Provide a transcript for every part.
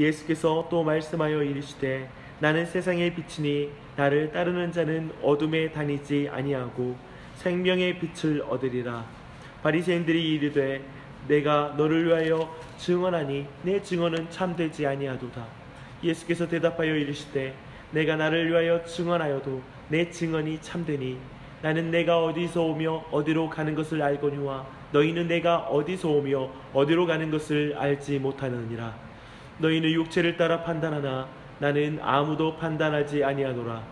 예수께서 또 말씀하여 이르시되 나는 세상의 빛이니 나를 따르는 자는 어둠에 다니지 아니하고 생명의 빛을 얻으리라. 바리새인들이 이르되 내가 너를 위하여 증언하니 내 증언은 참되지 아니하도다. 예수께서 대답하여 이르시되 내가 나를 위하여 증언하여도 내 증언이 참되니 나는 내가 어디서 오며 어디로 가는 것을 알거니와 너희는 내가 어디서 오며 어디로 가는 것을 알지 못하느니라. 너희는 육체를 따라 판단하나 나는 아무도 판단하지 아니하노라.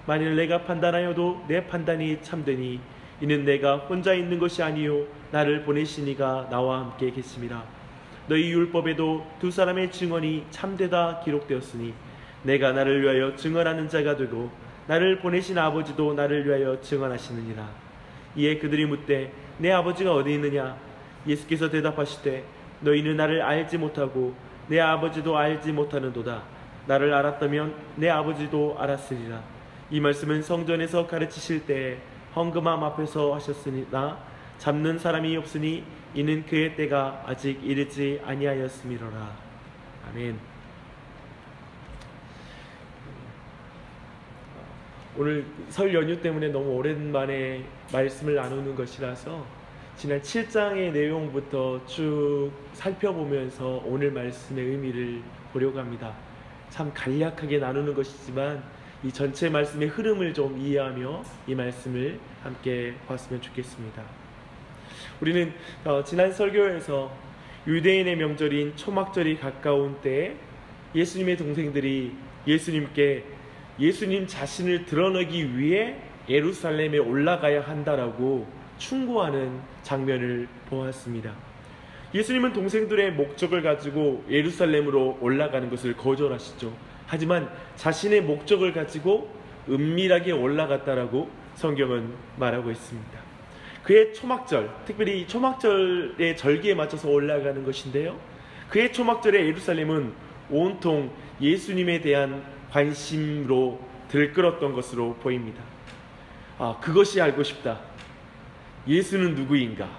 만일 내가 판단하여도 내 판단이 참되니 이는 내가 혼자 있는 것이 아니요 나를 보내시니가 나와 함께 계심이라. 너희 율법에도 두 사람의 증언이 참되다 기록되었으니 내가 나를 위하여 증언하는 자가 되고 나를 보내신 아버지도 나를 위하여 증언하시느니라. 이에 그들이 묻되 내 아버지가 어디 있느냐? 예수께서 대답하시되 너희는 나를 알지 못하고 내 아버지도 알지 못하는도다. 나를 알았다면 내 아버지도 알았으리라. 이 말씀은 성전에서 가르치실 때에 헌금함 앞에서 하셨으나 잡는 사람이 없으니 이는 그의 때가 아직 이르지 아니하였음이로라. 아멘. 오늘 설 연휴 때문에 너무 오랜만에 말씀을 나누는 것이라서 지난 7장의 내용부터 쭉 살펴보면서 오늘 말씀의 의미를 보려고 합니다. 참 간략하게 나누는 것이지만 이 전체 말씀의 흐름을 좀 이해하며 이 말씀을 함께 봤으면 좋겠습니다. 우리는 지난 설교에서 유대인의 명절인 초막절이 가까운 때에 예수님의 동생들이 예수님께 예수님 자신을 드러내기 위해 예루살렘에 올라가야 한다라고 충고하는 장면을 보았습니다. 예수님은 동생들의 목적을 가지고 예루살렘으로 올라가는 것을 거절하시죠. 하지만 자신의 목적을 가지고 은밀하게 올라갔다라고 성경은 말하고 있습니다. 그의 초막절, 특별히 초막절의 절기에 맞춰서 올라가는 것인데요, 그의 초막절의 예루살렘은 온통 예수님에 대한 관심으로 들끓었던 것으로 보입니다. 그것이 알고 싶다. 예수는 누구인가?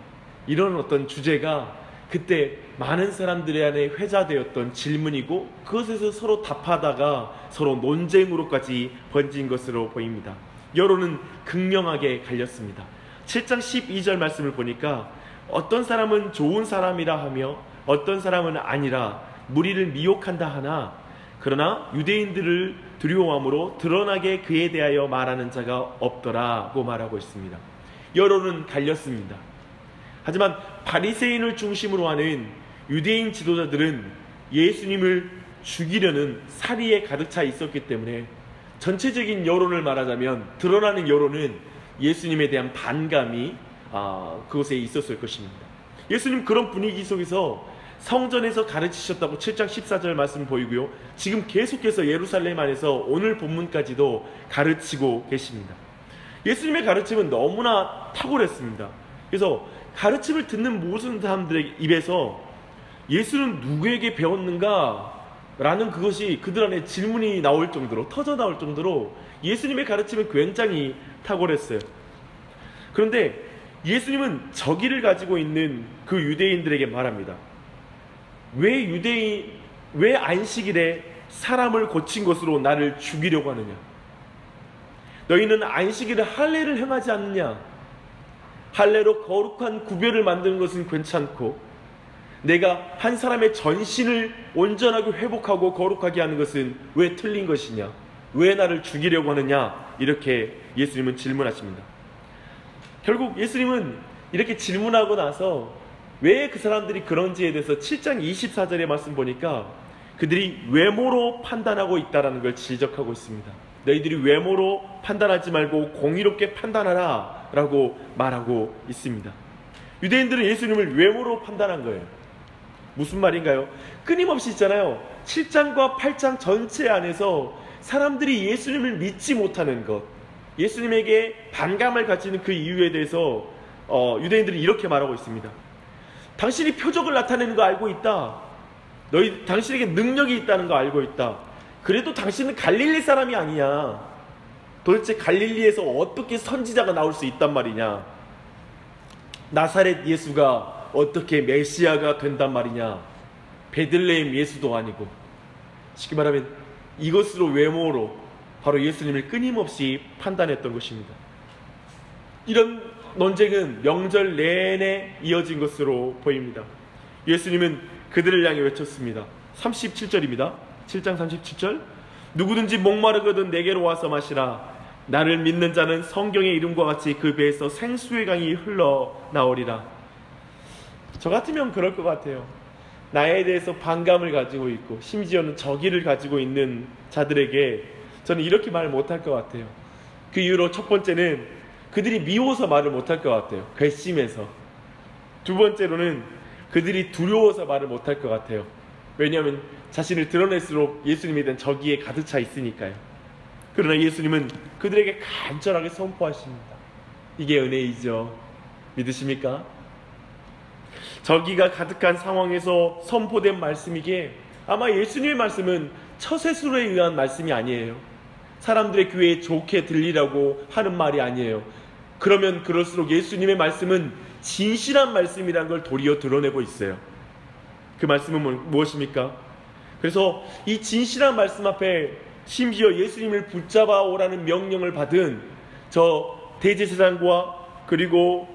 이런 어떤 주제가 그때 많은 사람들의 안에 회자되었던 질문이고 그것에서 서로 답하다가 서로 논쟁으로까지 번진 것으로 보입니다. 여론은 극명하게 갈렸습니다. 7장 12절 말씀을 보니까 어떤 사람은 좋은 사람이라 하며 어떤 사람은 아니라 무리를 미혹한다 하나 그러나 유대인들을 두려워함으로 드러나게 그에 대하여 말하는 자가 없더라고 말하고 있습니다. 여론은 갈렸습니다. 하지만 바리새인을 중심으로 하는 유대인 지도자들은 예수님을 죽이려는 살의에 가득 차 있었기 때문에 전체적인 여론을 말하자면 드러나는 여론은 예수님에 대한 반감이 그곳에 있었을 것입니다. 예수님 그런 분위기 속에서 성전에서 가르치셨다고 7장 14절 말씀 보이고요, 지금 계속해서 예루살렘 안에서 오늘 본문까지도 가르치고 계십니다. 예수님의 가르침은 너무나 탁월했습니다. 그래서 가르침을 듣는 모든 사람들의 입에서 예수는 누구에게 배웠는가? 라는 그것이 그들 안에 질문이 나올 정도로, 터져 나올 정도로 예수님의 가르침은 굉장히 탁월했어요. 그런데 예수님은 저기를 가지고 있는 그 유대인들에게 말합니다. 왜 안식일에 사람을 고친 것으로 나를 죽이려고 하느냐? 너희는 안식일에 할례를 행하지 않느냐? 할례로 거룩한 구별을 만드는 것은 괜찮고 내가 한 사람의 전신을 온전하게 회복하고 거룩하게 하는 것은 왜 틀린 것이냐? 왜 나를 죽이려고 하느냐? 이렇게 예수님은 질문하십니다. 결국 예수님은 이렇게 질문하고 나서 왜 그 사람들이 그런지에 대해서 7장 24절의 말씀 보니까 그들이 외모로 판단하고 있다는 걸 지적하고 있습니다. 너희들이 외모로 판단하지 말고 공의롭게 판단하라 라고 말하고 있습니다. 유대인들은 예수님을 외모로 판단한 거예요. 무슨 말인가요? 끊임없이 있잖아요. 7장과 8장 전체 안에서 사람들이 예수님을 믿지 못하는 것, 예수님에게 반감을 가지는 그 이유에 대해서 유대인들이 이렇게 말하고 있습니다. 당신이 표적을 나타내는 거 알고 있다. 당신에게 능력이 있다는 거 알고 있다. 그래도 당신은 갈릴리 사람이 아니냐. 도대체 갈릴리에서 어떻게 선지자가 나올 수 있단 말이냐. 나사렛 예수가 어떻게 메시아가 된단 말이냐. 베들레헴 예수도 아니고 쉽게 말하면 이것으로 외모로 바로 예수님을 끊임없이 판단했던 것입니다. 이런 논쟁은 명절 내내 이어진 것으로 보입니다. 예수님은 그들을 향해 외쳤습니다. 37절입니다. 7장 37절. 누구든지 목마르거든 내게로 와서 마시라. 나를 믿는 자는 성경의 이름과 같이 그 배에서 생수의 강이 흘러나오리라. 저 같으면 그럴 것 같아요. 나에 대해서 반감을 가지고 있고 심지어는 적의를 가지고 있는 자들에게 저는 이렇게 말 못할 것 같아요. 그 이유로 첫 번째는 그들이 미워서 말을 못할 것 같아요. 괘씸해서. 두 번째로는 그들이 두려워서 말을 못할 것 같아요. 왜냐하면 자신을 드러낼수록 예수님에 대한 적의에 가득 차 있으니까요. 그러나 예수님은 그들에게 간절하게 선포하십니다. 이게 은혜이죠. 믿으십니까? 적의가 가득한 상황에서 선포된 말씀이기에 아마 예수님의 말씀은 처세술에 의한 말씀이 아니에요. 사람들의 귀에 좋게 들리라고 하는 말이 아니에요. 그러면 그럴수록 예수님의 말씀은 진실한 말씀이라는 걸 도리어 드러내고 있어요. 그 말씀은 무엇입니까? 그래서 이 진실한 말씀 앞에 심지어 예수님을 붙잡아 오라는 명령을 받은 저 대제사장과 그리고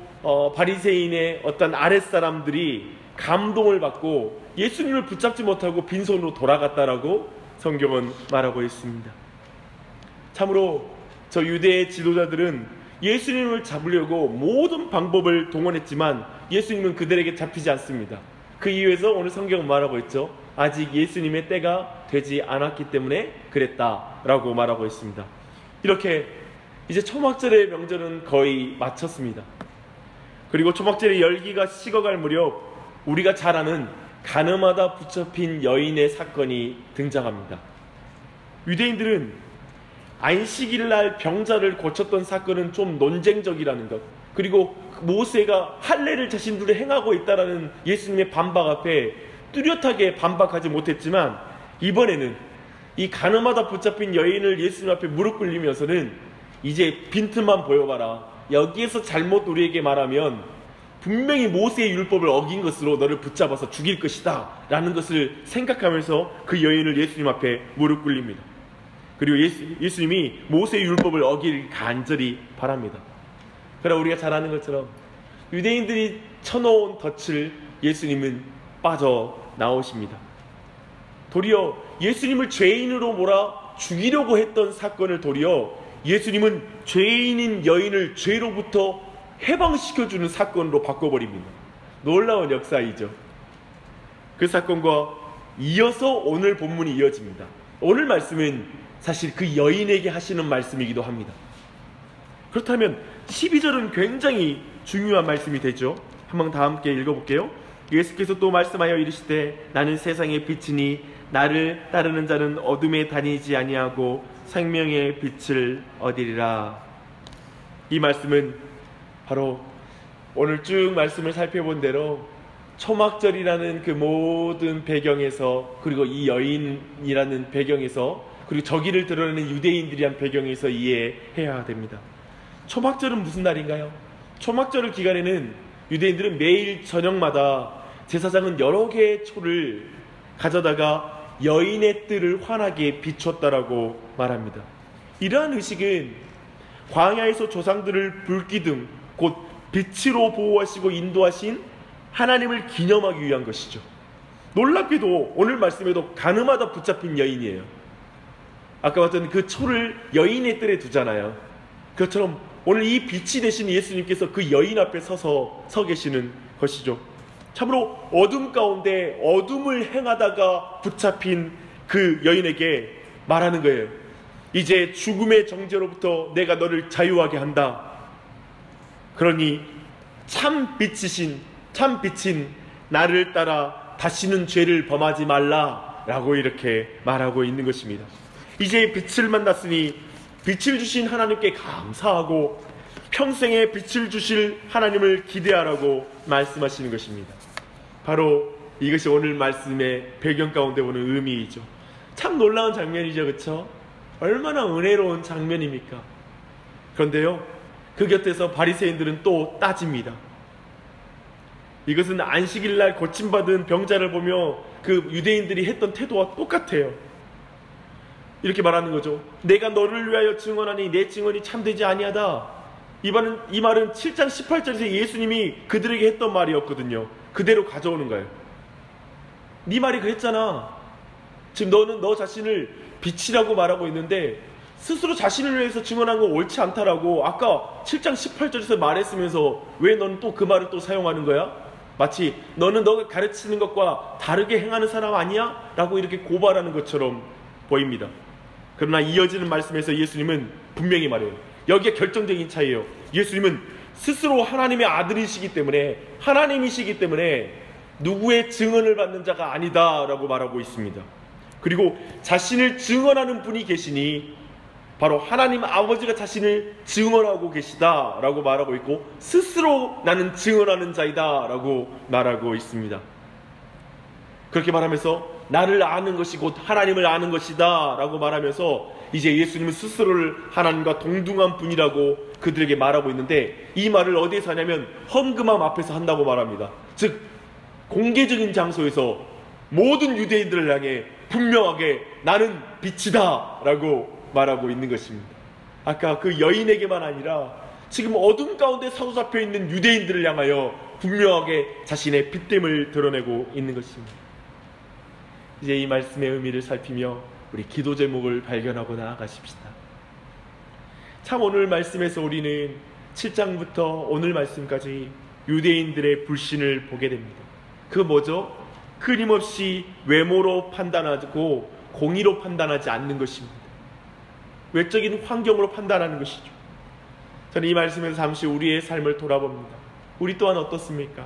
바리새인의 어떤 아랫사람들이 감동을 받고 예수님을 붙잡지 못하고 빈손으로 돌아갔다라고 성경은 말하고 있습니다. 참으로 저 유대의 지도자들은 예수님을 잡으려고 모든 방법을 동원했지만 예수님은 그들에게 잡히지 않습니다. 그 이유에서 오늘 성경은 말하고 있죠. 아직 예수님의 때가 되지 않았기 때문에 그랬다라고 말하고 있습니다. 이렇게 이제 초막절의 명절은 거의 마쳤습니다. 그리고 초막절의 열기가 식어갈 무렵 우리가 잘 아는 가늠하다 붙잡힌 여인의 사건이 등장합니다. 유대인들은 안식일날 병자를 고쳤던 사건은 좀 논쟁적이라는 것, 그리고 모세가 할례를 자신들이 행하고 있다라는 예수님의 반박 앞에 뚜렷하게 반박하지 못했지만 이번에는 이 가늠하다 붙잡힌 여인을 예수님 앞에 무릎 꿇리면서는 이제 빈틈만 보여봐라. 여기에서 잘못 우리에게 말하면 분명히 모세의 율법을 어긴 것으로 너를 붙잡아서 죽일 것이다 라는 것을 생각하면서 그 여인을 예수님 앞에 무릎 꿇립니다. 그리고 예수님이 모세의 율법을 어기를 간절히 바랍니다. 그러나 우리가 잘 아는 것처럼 유대인들이 쳐놓은 덫을 예수님은 빠져나오십니다. 도리어 예수님을 죄인으로 몰아 죽이려고 했던 사건을 도리어 예수님은 죄인인 여인을 죄로부터 해방시켜주는 사건으로 바꿔버립니다. 놀라운 역사이죠. 그 사건과 이어서 오늘 본문이 이어집니다. 오늘 말씀은 사실 그 여인에게 하시는 말씀이기도 합니다. 그렇다면 12절은 굉장히 중요한 말씀이 되죠. 한번 다 함께 읽어볼게요. 예수께서 또 말씀하여 이르시되 나는 세상의 빛이니 나를 따르는 자는 어둠에 다니지 아니하고 생명의 빛을 얻으리라. 이 말씀은 바로 오늘 쭉 말씀을 살펴본 대로 초막절이라는 그 모든 배경에서, 그리고 이 여인이라는 배경에서, 그리고 저기를 드러내는 유대인들이란 배경에서 이해해야 됩니다. 초막절은 무슨 날인가요? 초막절 기간에는 유대인들은 매일 저녁마다 제사장은 여러 개의 초를 가져다가 여인의 뜰을 환하게 비췄다라고 말합니다. 이러한 의식은 광야에서 조상들을 불기둥, 곧 빛으로 보호하시고 인도하신 하나님을 기념하기 위한 것이죠. 놀랍게도 오늘 말씀에도 가늠하다 붙잡힌 여인이에요. 아까 봤던 그 초를 여인의 뜰에 두잖아요. 그것처럼 오늘 이 빛이 되신 예수님께서 그 여인 앞에 서 계시는 것이죠. 참으로 어둠 가운데 어둠을 행하다가 붙잡힌 그 여인에게 말하는 거예요. 이제 죽음의 정죄로부터 내가 너를 자유하게 한다. 그러니 참 빛인 나를 따라 다시는 죄를 범하지 말라라고 이렇게 말하고 있는 것입니다. 이제 빛을 만났으니 빛을 주신 하나님께 감사하고 평생에 빛을 주실 하나님을 기대하라고 말씀하시는 것입니다. 바로 이것이 오늘 말씀의 배경 가운데 오는 의미이죠. 참 놀라운 장면이죠, 그렇죠? 얼마나 은혜로운 장면입니까? 그런데요, 그 곁에서 바리새인들은 또 따집니다. 이것은 안식일날 고침받은 병자를 보며 그 유대인들이 했던 태도와 똑같아요. 이렇게 말하는 거죠. 내가 너를 위하여 증언하니 내 증언이 참되지 아니하다. 이 말은 7장 18절에서 예수님이 그들에게 했던 말이었거든요. 그대로 가져오는 거예요. 네 말이 그랬잖아. 지금 너는 너 자신을 빛이라고 말하고 있는데 스스로 자신을 위해서 증언한 거 옳지 않다라고 아까 7장 18절에서 말했으면서 왜 너는 또 그 말을 또 사용하는 거야? 마치 너는 너가 가르치는 것과 다르게 행하는 사람 아니야? 라고 이렇게 고발하는 것처럼 보입니다. 그러나 이어지는 말씀에서 예수님은 분명히 말해요. 여기에 결정적인 차이예요. 예수님은 스스로 하나님의 아들이시기 때문에, 하나님이시기 때문에 누구의 증언을 받는 자가 아니다 라고 말하고 있습니다. 그리고 자신을 증언하는 분이 계시니 바로 하나님 아버지가 자신을 증언하고 계시다 라고 말하고 있고, 스스로 나는 증언하는 자이다 라고 말하고 있습니다. 그렇게 말하면서 나를 아는 것이 곧 하나님을 아는 것이다 라고 말하면서 이제 예수님은 스스로를 하나님과 동등한 분이라고 그들에게 말하고 있는데, 이 말을 어디에서 하냐면 헌금함 앞에서 한다고 말합니다. 즉 공개적인 장소에서 모든 유대인들을 향해 분명하게 나는 빛이다 라고 말하고 있는 것입니다. 아까 그 여인에게만 아니라 지금 어둠 가운데 사로잡혀 있는 유대인들을 향하여 분명하게 자신의 빛됨을 드러내고 있는 것입니다. 이제 이 말씀의 의미를 살피며 우리 기도 제목을 발견하고 나아가십시다. 참 오늘 말씀에서 우리는 7장부터 오늘 말씀까지 유대인들의 불신을 보게 됩니다. 그 뭐죠? 끊임없이 외모로 판단하고 공의로 판단하지 않는 것입니다. 외적인 환경으로 판단하는 것이죠. 저는 이 말씀에서 잠시 우리의 삶을 돌아봅니다. 우리 또한 어떻습니까?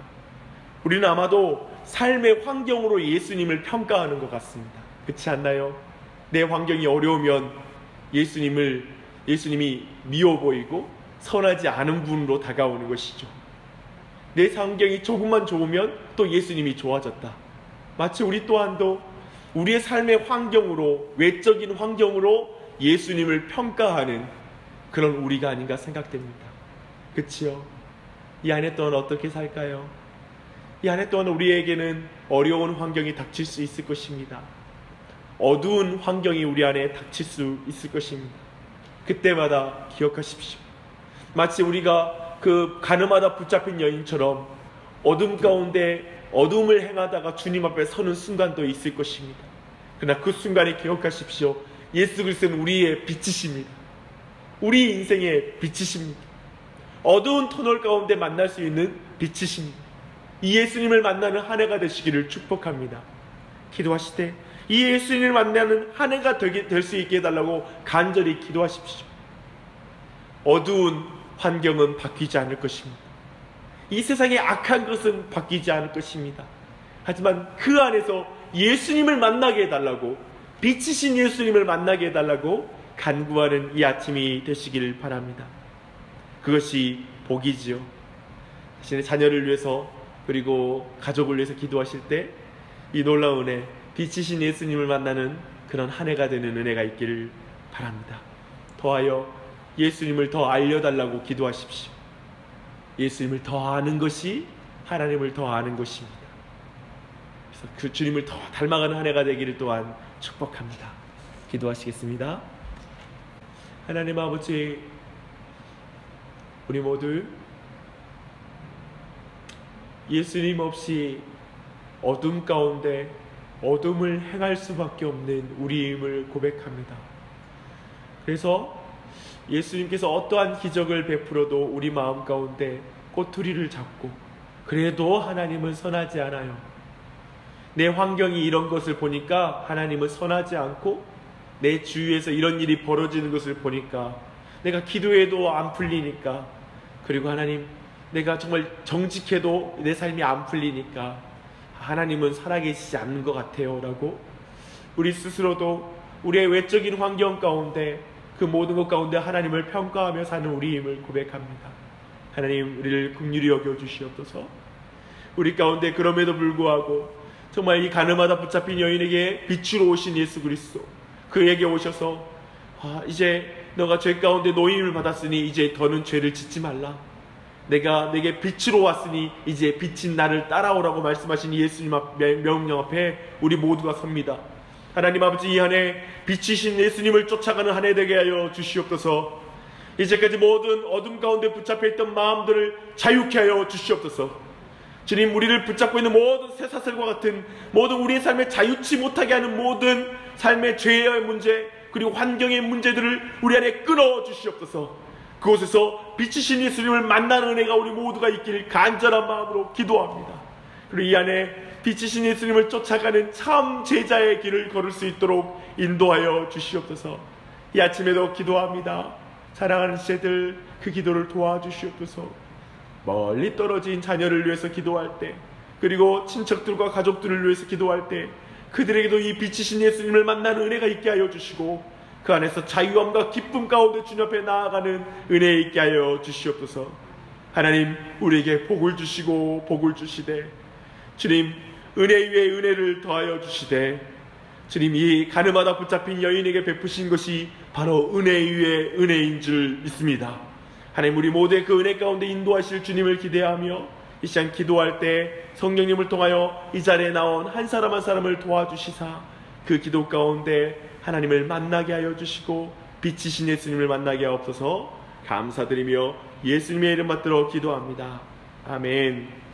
우리는 아마도 삶의 환경으로 예수님을 평가하는 것 같습니다. 그렇지 않나요? 내 환경이 어려우면 예수님이 미워 보이고 선하지 않은 분으로 다가오는 것이죠. 내 환경이 조금만 좋으면 또 예수님이 좋아졌다. 마치 우리 또한도 우리의 삶의 환경으로, 외적인 환경으로 예수님을 평가하는 그런 우리가 아닌가 생각됩니다. 그치요? 이 안에 또한 어떻게 살까요? 이 안에 또한 우리에게는 어려운 환경이 닥칠 수 있을 것입니다. 어두운 환경이 우리 안에 닥칠 수 있을 것입니다. 그때마다 기억하십시오. 마치 우리가 그 가늠하다 붙잡힌 여인처럼 어둠 가운데 어둠을 행하다가 주님 앞에 서는 순간도 있을 것입니다. 그러나 그 순간에 기억하십시오. 예수 그리스도는 우리의 빛이십니다. 우리 인생의 빛이십니다. 어두운 터널 가운데 만날 수 있는 빛이십니다. 이 예수님을 만나는 한 해가 되시기를 축복합니다. 기도하실 때 이 예수님을 만나는 한 해가 될 수 있게 해달라고 간절히 기도하십시오. 어두운 환경은 바뀌지 않을 것입니다. 이 세상의 악한 것은 바뀌지 않을 것입니다. 하지만 그 안에서 예수님을 만나게 해달라고, 빛이신 예수님을 만나게 해달라고 간구하는 이 아침이 되시길 바랍니다. 그것이 복이지요. 자신의 자녀를 위해서 그리고 가족을 위해서 기도하실 때 이 놀라운 은혜, 빛이신 예수님을 만나는 그런 한 해가 되는 은혜가 있기를 바랍니다. 더하여 예수님을 더 알려달라고 기도하십시오. 예수님을 더 아는 것이 하나님을 더 아는 것입니다. 그래서 그 주님을 더 닮아가는 한 해가 되기를 또한 축복합니다. 기도하시겠습니다. 하나님 아버지, 우리 모두 예수님 없이 어둠 가운데 어둠을 행할 수밖에 없는 우리임을 고백합니다. 그래서 예수님께서 어떠한 기적을 베풀어도 우리 마음 가운데 꼬투리를 잡고 그래도 하나님은 선하지 않아요. 내 환경이 이런 것을 보니까 하나님은 선하지 않고 내 주위에서 이런 일이 벌어지는 것을 보니까 내가 기도해도 안 풀리니까, 그리고 하나님 내가 정말 정직해도 내 삶이 안 풀리니까 하나님은 살아계시지 않는 것 같아요 라고 우리 스스로도 우리의 외적인 환경 가운데 그 모든 것 가운데 하나님을 평가하며 사는 우리임을 고백합니다. 하나님, 우리를 긍휼히 여겨 주시옵소서. 우리 가운데 그럼에도 불구하고 정말 이 가늠하다 붙잡힌 여인에게 빛으로 오신 예수 그리스도, 그에게 오셔서 이제 너가 죄 가운데 노임을 받았으니 이제 더는 죄를 짓지 말라. 내가 내게 빛으로 왔으니 이제 빛인 나를 따라오라고 말씀하신 예수님 명령 앞에 우리 모두가 섭니다. 하나님 아버지, 이 한 해 빛이신 예수님을 쫓아가는 한 해 되게 하여 주시옵소서. 이제까지 모든 어둠 가운데 붙잡혀 있던 마음들을 자유케 하여 주시옵소서. 주님, 우리를 붙잡고 있는 모든 쇠사슬과 같은 모든 우리의 삶에 자유치 못하게 하는 모든 삶의 죄의 문제, 그리고 환경의 문제들을 우리 안에 끊어 주시옵소서. 그곳에서 빛이신 예수님을 만나는 은혜가 우리 모두가 있기를 간절한 마음으로 기도합니다. 그리고 이 안에 빛이신 예수님을 쫓아가는 참 제자의 길을 걸을 수 있도록 인도하여 주시옵소서. 이 아침에도 기도합니다. 사랑하는 제자들, 그 기도를 도와주시옵소서. 멀리 떨어진 자녀를 위해서 기도할 때, 그리고 친척들과 가족들을 위해서 기도할 때 그들에게도 이 빛이신 예수님을 만나는 은혜가 있게 하여 주시고, 그 안에서 자유함과 기쁨 가운데 주님 앞에 나아가는 은혜 있게 하여 주시옵소서. 하나님, 우리에게 복을 주시고 복을 주시되, 주님, 은혜 위에 은혜를 더하여 주시되, 주님, 이 가늠하다 붙잡힌 여인에게 베푸신 것이 바로 은혜 위에 은혜인 줄 믿습니다. 하나님, 우리 모두의 그 은혜 가운데 인도하실 주님을 기대하며 이 시간 기도할 때 성령님을 통하여 이 자리에 나온 한 사람 한 사람을 도와주시사 그 기도 가운데 하나님을 만나게 하여 주시고 빛이신 예수님을 만나게 하옵소서. 감사드리며 예수님의 이름 받들어 기도합니다. 아멘.